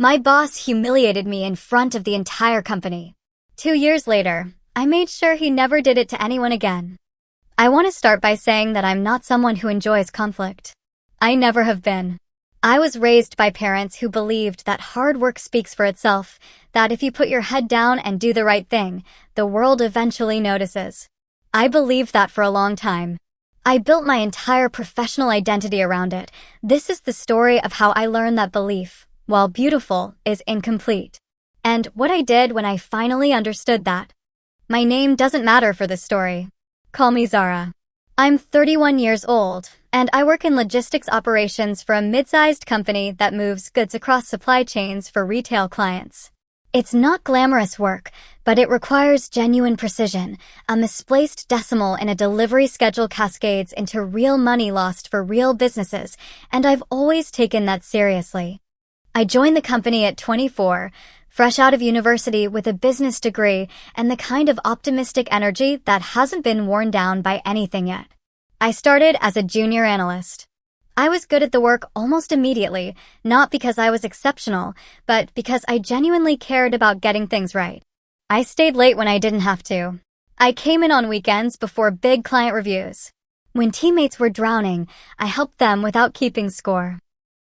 My boss humiliated me in front of the entire company. 2 years later, I made sure he never did it to anyone again. I want to start by saying that I'm not someone who enjoys conflict. I never have been. I was raised by parents who believed that hard work speaks for itself, that if you put your head down and do the right thing, the world eventually notices. I believed that for a long time. I built my entire professional identity around it. This is the story of how I learned that belief, while beautiful, is incomplete. And what I did when I finally understood that. My name doesn't matter for this story. Call me Zara. I'm 31 years old, and I work in logistics operations for a mid-sized company that moves goods across supply chains for retail clients. It's not glamorous work, but it requires genuine precision. A misplaced decimal in a delivery schedule cascades into real money lost for real businesses, and I've always taken that seriously. I joined the company at 24, fresh out of university with a business degree and the kind of optimistic energy that hasn't been worn down by anything yet. I started as a junior analyst. I was good at the work almost immediately, not because I was exceptional, but because I genuinely cared about getting things right. I stayed late when I didn't have to. I came in on weekends before big client reviews. When teammates were drowning, I helped them without keeping score.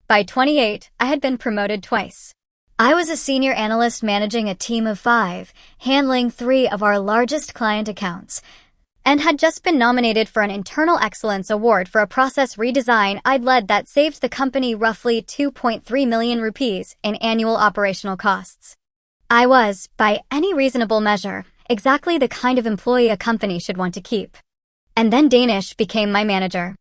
By 28, I had been promoted twice. I was a senior analyst managing a team of 5, handling 3 of our largest client accounts, and had just been nominated for an Internal Excellence Award for a process redesign I'd led that saved the company roughly 2.3 million rupees in annual operational costs. I was, by any reasonable measure, exactly the kind of employee a company should want to keep. And then Danish became my manager.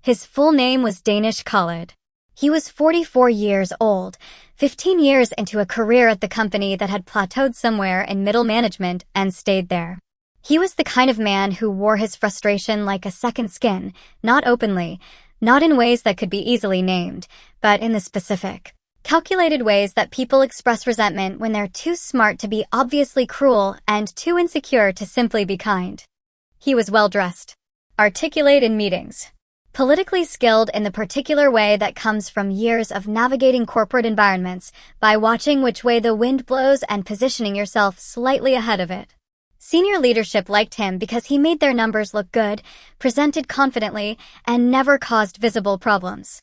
His full name was Danish Khalid. He was 44 years old, 15 years into a career at the company that had plateaued somewhere in middle management and stayed there. He was the kind of man who wore his frustration like a second skin, not openly, not in ways that could be easily named, but in the specific, calculated ways that people express resentment when they're too smart to be obviously cruel and too insecure to simply be kind. He was well-dressed, articulate in meetings, politically skilled in the particular way that comes from years of navigating corporate environments by watching which way the wind blows and positioning yourself slightly ahead of it. Senior leadership liked him because he made their numbers look good, presented confidently, and never caused visible problems.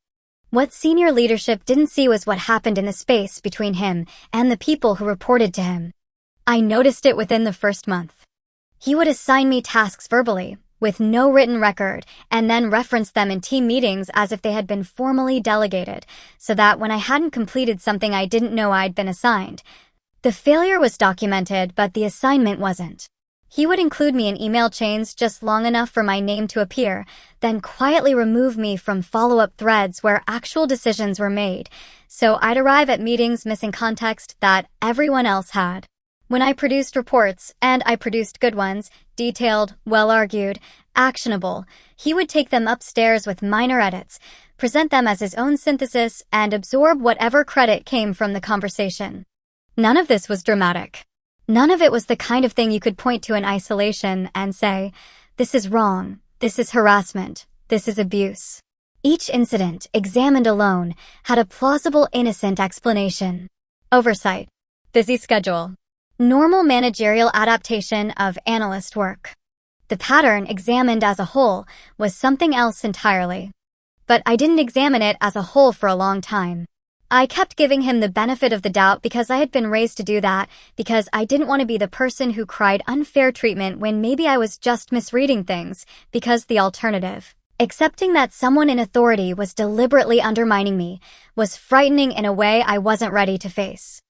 What senior leadership didn't see was what happened in the space between him and the people who reported to him. I noticed it within the first month. He would assign me tasks verbally, with no written record, and then reference them in team meetings as if they had been formally delegated, so that when I hadn't completed something I didn't know I'd been assigned, the failure was documented, but the assignment wasn't. He would include me in email chains just long enough for my name to appear, then quietly remove me from follow-up threads where actual decisions were made, so I'd arrive at meetings missing context that everyone else had. When I produced reports, and I produced good ones, detailed, well-argued, actionable, he would take them upstairs with minor edits, present them as his own synthesis, and absorb whatever credit came from the conversation. None of this was dramatic. None of it was the kind of thing you could point to in isolation and say, this is wrong, this is harassment, this is abuse. Each incident, examined alone, had a plausible, innocent explanation. Oversight. Busy schedule. Normal managerial adaptation of analyst work. The pattern, examined as a whole, was something else entirely. But I didn't examine it as a whole for a long time. I kept giving him the benefit of the doubt because I had been raised to do that, because I didn't want to be the person who cried unfair treatment when maybe I was just misreading things, because the alternative, accepting that someone in authority was deliberately undermining me, was frightening in a way I wasn't ready to face.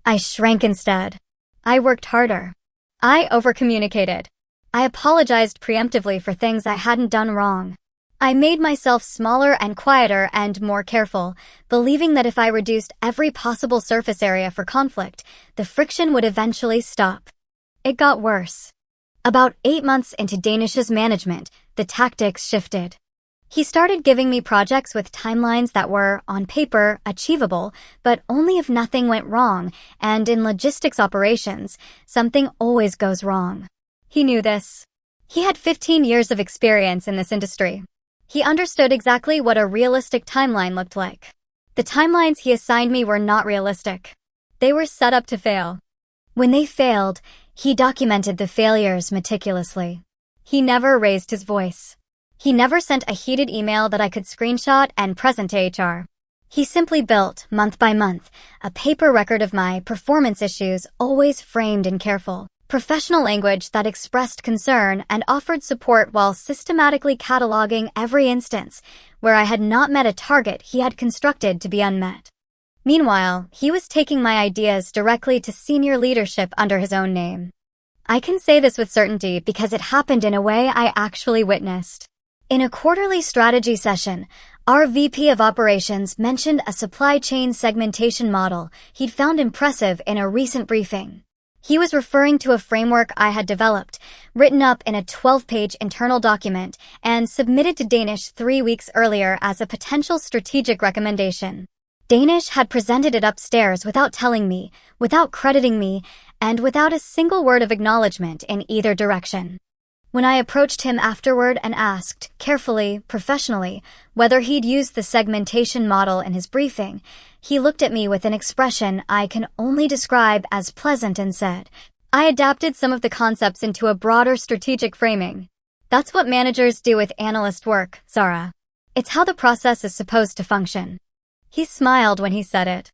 I shrank instead. I worked harder. I overcommunicated. I apologized preemptively for things I hadn't done wrong. I made myself smaller and quieter and more careful, believing that if I reduced every possible surface area for conflict, the friction would eventually stop. It got worse. About 8 months into Danish's management, the tactics shifted. He started giving me projects with timelines that were, on paper, achievable, but only if nothing went wrong, and in logistics operations, something always goes wrong. He knew this. He had 15 years of experience in this industry. He understood exactly what a realistic timeline looked like. The timelines he assigned me were not realistic. They were set up to fail. When they failed, he documented the failures meticulously. He never raised his voice. He never sent a heated email that I could screenshot and present to HR. He simply built, month by month, a paper record of my performance issues, always framed in careful, professional language that expressed concern and offered support while systematically cataloging every instance where I had not met a target he had constructed to be unmet. Meanwhile, he was taking my ideas directly to senior leadership under his own name. I can say this with certainty because it happened in a way I actually witnessed. In a quarterly strategy session, our VP of Operations mentioned a supply chain segmentation model he'd found impressive in a recent briefing. He was referring to a framework I had developed, written up in a 12-page internal document, and submitted to Danish 3 weeks earlier as a potential strategic recommendation. Danish had presented it upstairs without telling me, without crediting me, and without a single word of acknowledgement in either direction. When I approached him afterward and asked, carefully, professionally, whether he'd used the segmentation model in his briefing, he looked at me with an expression I can only describe as pleasant and said, "I adapted some of the concepts into a broader strategic framing. That's what managers do with analyst work, Zara. It's how the process is supposed to function." He smiled when he said it.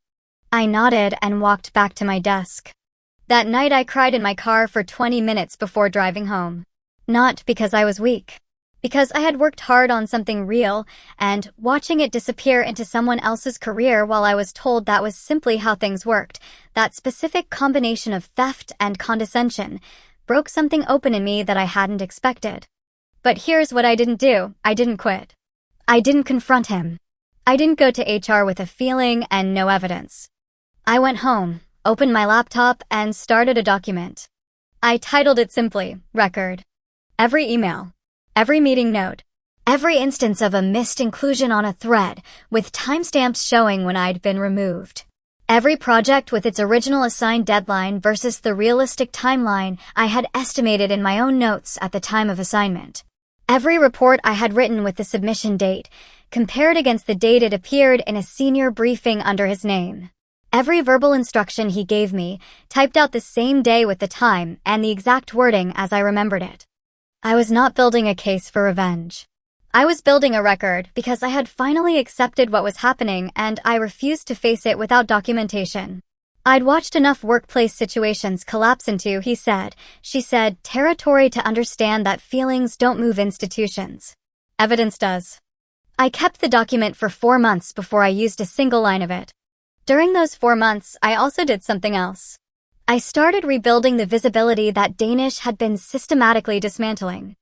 I nodded and walked back to my desk. That night I cried in my car for 20 minutes before driving home. Not because I was weak. Because I had worked hard on something real, and watching it disappear into someone else's career while I was told that was simply how things worked, that specific combination of theft and condescension, broke something open in me that I hadn't expected. But here's what I didn't do. I didn't quit. I didn't confront him. I didn't go to HR with a feeling and no evidence. I went home, opened my laptop, and started a document. I titled it simply, Record. Every email, every meeting note, every instance of a missed inclusion on a thread, with timestamps showing when I'd been removed. Every project with its original assigned deadline versus the realistic timeline I had estimated in my own notes at the time of assignment. Every report I had written with the submission date, compared against the date it appeared in a senior briefing under his name. Every verbal instruction he gave me, typed out the same day with the time and the exact wording as I remembered it. I was not building a case for revenge. I was building a record because I had finally accepted what was happening and I refused to face it without documentation. I'd watched enough workplace situations collapse into, she said, territory to understand that feelings don't move institutions. Evidence does. I kept the document for 4 months before I used a single line of it. During those 4 months, I also did something else. I started rebuilding the visibility that Danish had been systematically dismantling.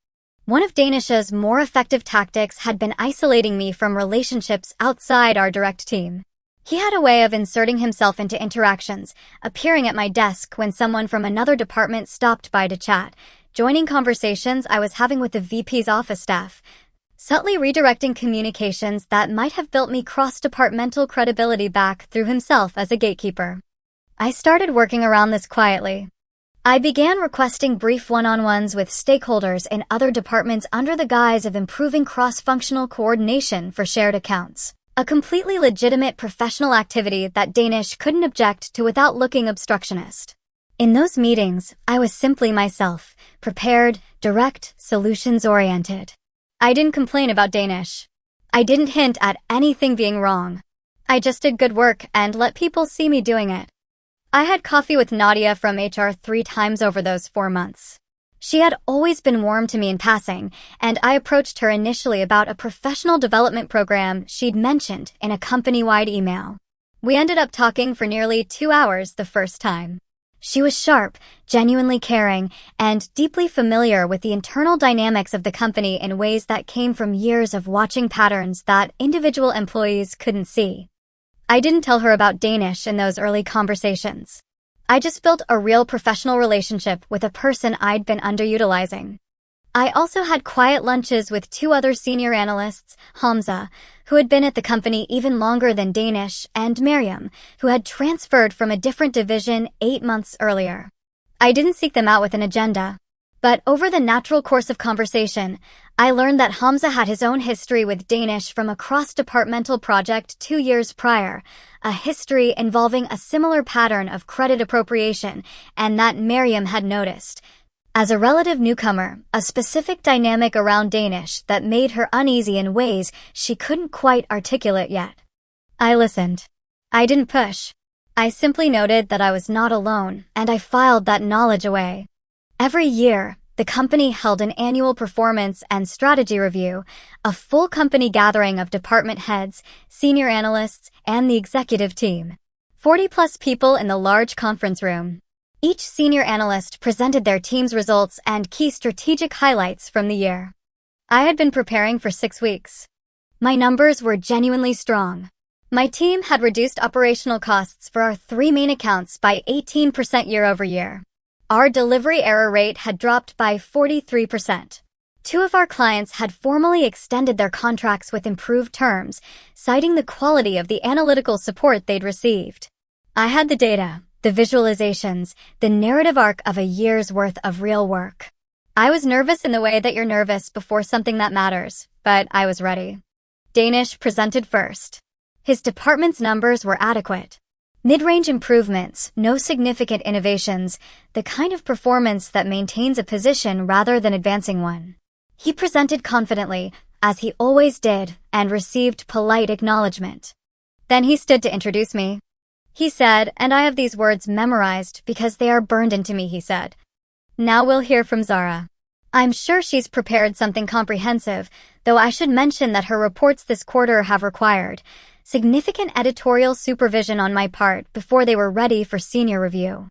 One of Danish's more effective tactics had been isolating me from relationships outside our direct team. He had a way of inserting himself into interactions, appearing at my desk when someone from another department stopped by to chat, joining conversations I was having with the VP's office staff, subtly redirecting communications that might have built me cross-departmental credibility back through himself as a gatekeeper. I started working around this quietly. I began requesting brief one-on-ones with stakeholders in other departments under the guise of improving cross-functional coordination for shared accounts. A completely legitimate professional activity that Danish couldn't object to without looking obstructionist. In those meetings, I was simply myself, prepared, direct, solutions-oriented. I didn't complain about Danish. I didn't hint at anything being wrong. I just did good work and let people see me doing it. I had coffee with Nadia from HR 3 times over those 4 months. She had always been warm to me in passing, and I approached her initially about a professional development program she'd mentioned in a company-wide email. We ended up talking for nearly 2 hours the first time. She was sharp, genuinely caring, and deeply familiar with the internal dynamics of the company in ways that came from years of watching patterns that individual employees couldn't see. I didn't tell her about Danish in those early conversations. I just built a real professional relationship with a person I'd been underutilizing. I also had quiet lunches with 2 other senior analysts, Hamza, who had been at the company even longer than Danish, and Miriam, who had transferred from a different division 8 months earlier. I didn't seek them out with an agenda, But over the natural course of conversation, I learned that Hamza had his own history with Danish from a cross-departmental project 2 years prior, a history involving a similar pattern of credit appropriation, and that Miriam had noticed. As a relative newcomer, a specific dynamic around Danish that made her uneasy in ways she couldn't quite articulate yet. I listened. I didn't push. I simply noted that I was not alone, and I filed that knowledge away. Every year, the company held an annual performance and strategy review, a full company gathering of department heads, senior analysts, and the executive team. 40-plus people in the large conference room. Each senior analyst presented their team's results and key strategic highlights from the year. I had been preparing for 6 weeks. My numbers were genuinely strong. My team had reduced operational costs for our 3 main accounts by 18% year over year. Our delivery error rate had dropped by 43%. 2 of our clients had formally extended their contracts with improved terms, citing the quality of the analytical support they'd received. I had the data, the visualizations, the narrative arc of a year's worth of real work. I was nervous in the way that you're nervous before something that matters, but I was ready. Danish presented first. His department's numbers were adequate. Mid-range improvements, no significant innovations, the kind of performance that maintains a position rather than advancing one. He presented confidently, as he always did, and received polite acknowledgement. Then he stood to introduce me. He said, and I have these words memorized because they are burned into me, he said. Now we'll hear from Zara. I'm sure she's prepared something comprehensive, though I should mention that her reports this quarter have required significant editorial supervision on my part before they were ready for senior review.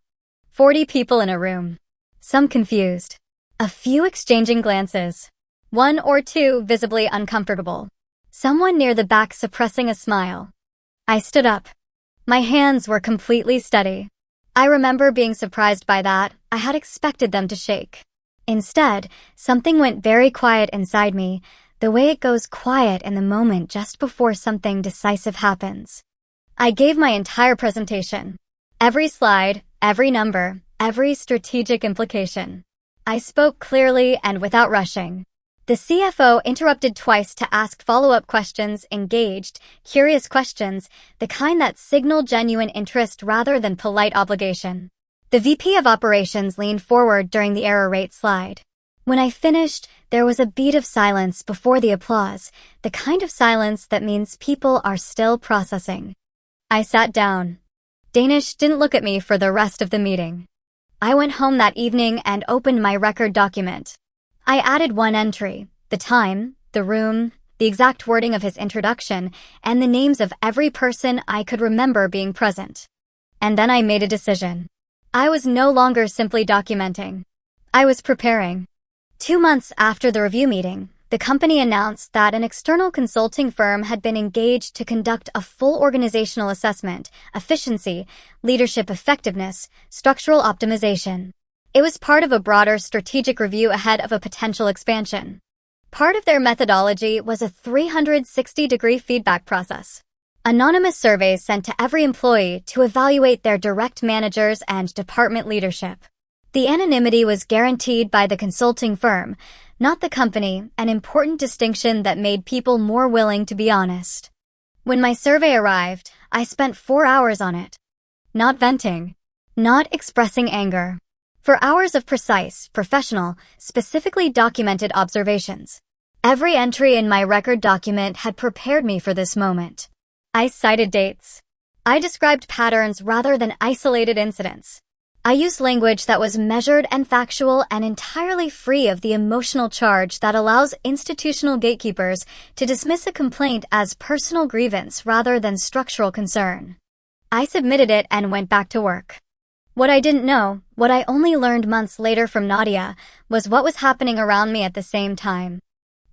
40 people in a room. Some confused. A few exchanging glances. 1 or 2 visibly uncomfortable. Someone near the back suppressing a smile. I stood up. My hands were completely steady. I remember being surprised by that. I had expected them to shake. Instead, something went very quiet inside me, the way it goes quiet in the moment just before something decisive happens. I gave my entire presentation. Every slide, every number, every strategic implication. I spoke clearly and without rushing. The CFO interrupted twice to ask follow-up questions, engaged, curious questions, the kind that signal genuine interest rather than polite obligation. The VP of Operations leaned forward during the error rate slide. When I finished, there was a beat of silence before the applause, the kind of silence that means people are still processing. I sat down. Danish didn't look at me for the rest of the meeting. I went home that evening and opened my record document. I added 1 entry, the time, the room, the exact wording of his introduction, and the names of every person I could remember being present. And then I made a decision. I was no longer simply documenting. I was preparing. 2 months after the review meeting, the company announced that an external consulting firm had been engaged to conduct a full organizational assessment, efficiency, leadership effectiveness, structural optimization. It was part of a broader strategic review ahead of a potential expansion. Part of their methodology was a 360-degree feedback process. Anonymous surveys sent to every employee to evaluate their direct managers and department leadership. The anonymity was guaranteed by the consulting firm, not the company, an important distinction that made people more willing to be honest. When my survey arrived, I spent 4 hours on it. Not venting. Not expressing anger. 4 hours of precise, professional, specifically documented observations. Every entry in my record document had prepared me for this moment. I cited dates. I described patterns rather than isolated incidents. I used language that was measured and factual and entirely free of the emotional charge that allows institutional gatekeepers to dismiss a complaint as personal grievance rather than structural concern. I submitted it and went back to work. What I didn't know, what I only learned months later from Nadia, was what was happening around me at the same time.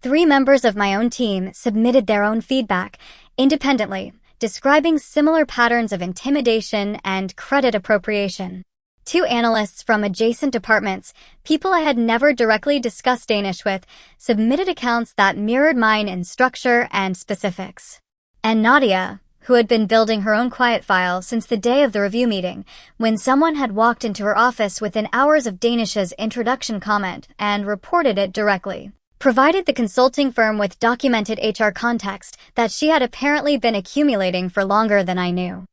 3 members of my own team submitted their own feedback, independently, describing similar patterns of intimidation and credit appropriation. 2 analysts from adjacent departments, people I had never directly discussed Danish with, submitted accounts that mirrored mine in structure and specifics. And Nadia, who had been building her own quiet file since the day of the review meeting, when someone had walked into her office within hours of Danish's introduction comment and reported it directly. Provided the consulting firm with documented HR context that she had apparently been accumulating for longer than I knew.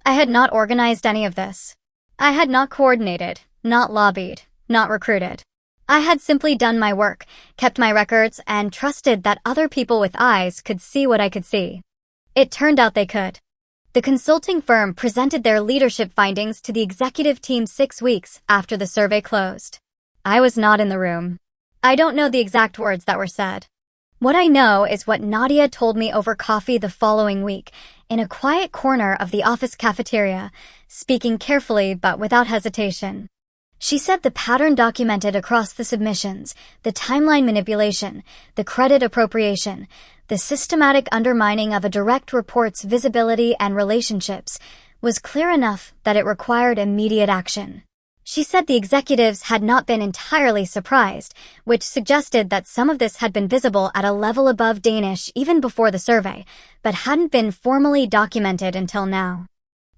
I had not organized any of this. I had not coordinated, not lobbied, not recruited. I had simply done my work, kept my records, and trusted that other people with eyes could see what I could see. It turned out they could. The consulting firm presented their leadership findings to the executive team 6 weeks after the survey closed. I was not in the room. I don't know the exact words that were said. What I know is what Nadia told me over coffee the following week, in a quiet corner of the office cafeteria, speaking carefully but without hesitation. She said the pattern documented across the submissions, the timeline manipulation, the credit appropriation, the systematic undermining of a direct report's visibility and relationships, was clear enough that it required immediate action. She said the executives had not been entirely surprised, which suggested that some of this had been visible at a level above Danish even before the survey, but hadn't been formally documented until now.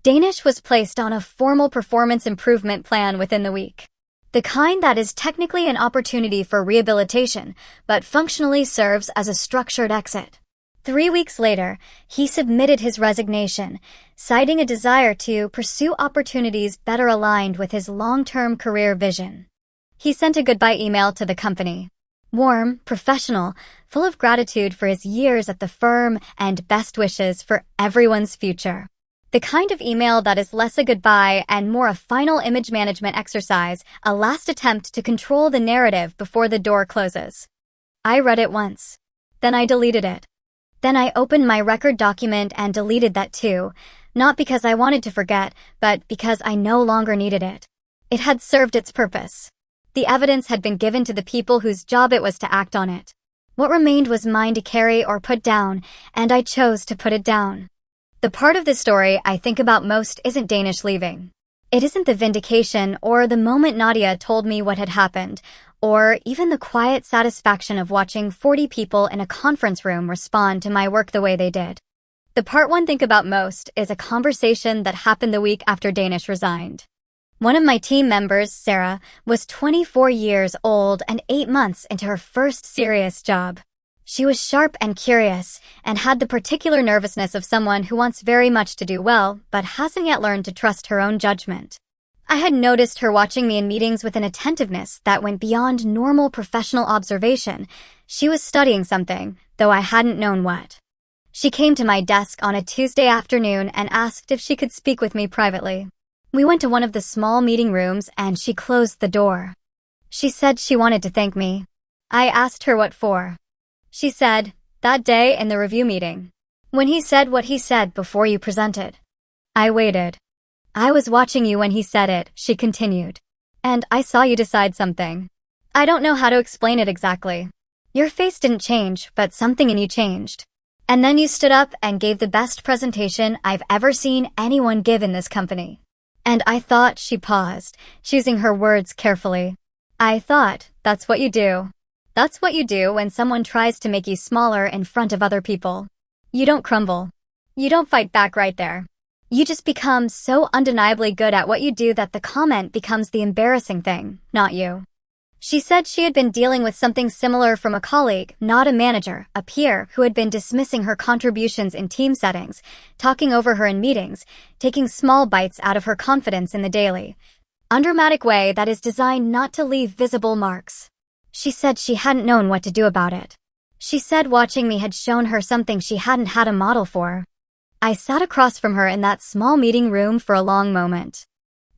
Danish was placed on a formal performance improvement plan within the week. The kind that is technically an opportunity for rehabilitation, but functionally serves as a structured exit. 3 weeks later, he submitted his resignation, citing a desire to pursue opportunities better aligned with his long-term career vision. He sent a goodbye email to the company. Warm, professional, full of gratitude for his years at the firm and best wishes for everyone's future. The kind of email that is less a goodbye and more a final image management exercise, a last attempt to control the narrative before the door closes. I read it once. Then I deleted it. Then I opened my record document and deleted that too, not because I wanted to forget, but because I no longer needed it. It had served its purpose. The evidence had been given to the people whose job it was to act on it. What remained was mine to carry or put down, and I chose to put it down. The part of the story I think about most isn't Danish leaving. It isn't the vindication or the moment Nadia told me what had happened, or even the quiet satisfaction of watching 40 people in a conference room respond to my work the way they did. The part one think about most is a conversation that happened the week after Danish resigned. One of my team members, Sarah, was 24 years old and 8 months into her first serious job. She was sharp and curious, and had the particular nervousness of someone who wants very much to do well, but hasn't yet learned to trust her own judgment. I had noticed her watching me in meetings with an attentiveness that went beyond normal professional observation. She was studying something, though I hadn't known what. She came to my desk on a Tuesday afternoon and asked if she could speak with me privately. We went to one of the small meeting rooms and she closed the door. She said she wanted to thank me. I asked her what for. She said, that day in the review meeting. When he said what he said before you presented. I waited. I was watching you when he said it, she continued. And I saw you decide something. I don't know how to explain it exactly. Your face didn't change, but something in you changed. And then you stood up and gave the best presentation I've ever seen anyone give in this company. And I thought, she paused, choosing her words carefully. I thought, that's what you do. That's what you do when someone tries to make you smaller in front of other people. You don't crumble. You don't fight back right there. You just become so undeniably good at what you do that the comment becomes the embarrassing thing, not you. She said she had been dealing with something similar from a colleague, not a manager, a peer who had been dismissing her contributions in team settings, talking over her in meetings, taking small bites out of her confidence in the daily, undramatic way that is designed not to leave visible marks. She said she hadn't known what to do about it. She said watching me had shown her something she hadn't had a model for. I sat across from her in that small meeting room for a long moment.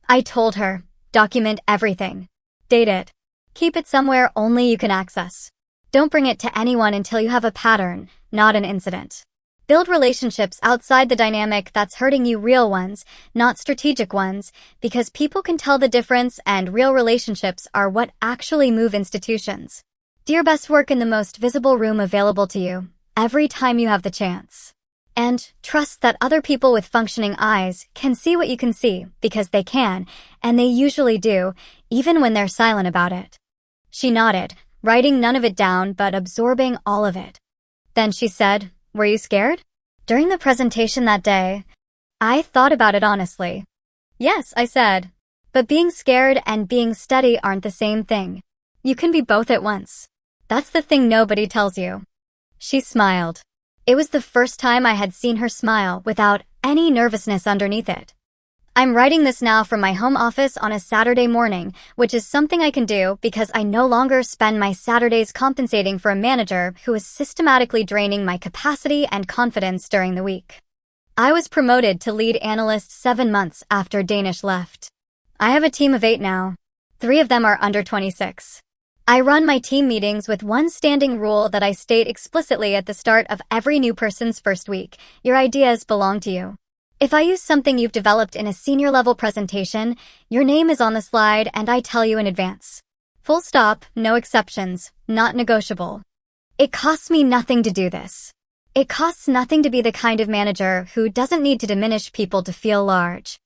I told her, document everything. Date it. Keep it somewhere only you can access. Don't bring it to anyone until you have a pattern, not an incident. Build relationships outside the dynamic that's hurting you, real ones, not strategic ones, because people can tell the difference and real relationships are what actually move institutions. Do your best work in the most visible room available to you, every time you have the chance. And trust that other people with functioning eyes can see what you can see, because they can, and they usually do, even when they're silent about it. She nodded, writing none of it down but absorbing all of it. Then she said, were you scared? During the presentation that day, I thought about it honestly. Yes, I said. But being scared and being steady aren't the same thing. You can be both at once. That's the thing nobody tells you. She smiled. It was the first time I had seen her smile without any nervousness underneath it. I'm writing this now from my home office on a Saturday morning, which is something I can do because I no longer spend my Saturdays compensating for a manager who is systematically draining my capacity and confidence during the week. I was promoted to lead analyst 7 months after Danish left. I have a team of 8 now. 3 of them are under 26. I run my team meetings with one standing rule that I state explicitly at the start of every new person's first week: your ideas belong to you. If I use something you've developed in a senior-level presentation, your name is on the slide and I tell you in advance. Full stop, no exceptions, not negotiable. It costs me nothing to do this. It costs nothing to be the kind of manager who doesn't need to diminish people to feel large.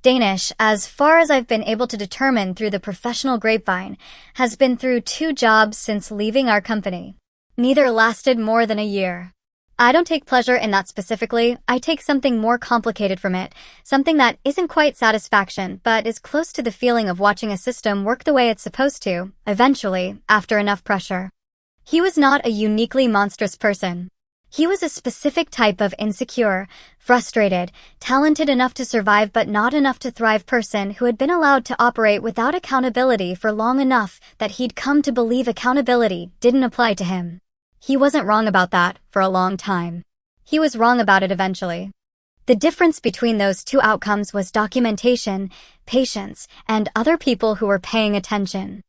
Danish, as far as I've been able to determine through the professional grapevine, has been through 2 jobs since leaving our company. Neither lasted more than a year. I don't take pleasure in that specifically. I take something more complicated from it, something that isn't quite satisfaction, but is close to the feeling of watching a system work the way it's supposed to, eventually, after enough pressure. He was not a uniquely monstrous person. He was a specific type of insecure, frustrated, talented enough to survive but not enough to thrive person who had been allowed to operate without accountability for long enough that he'd come to believe accountability didn't apply to him. He wasn't wrong about that for a long time. He was wrong about it eventually. The difference between those 2 outcomes was documentation, patience, and other people who were paying attention.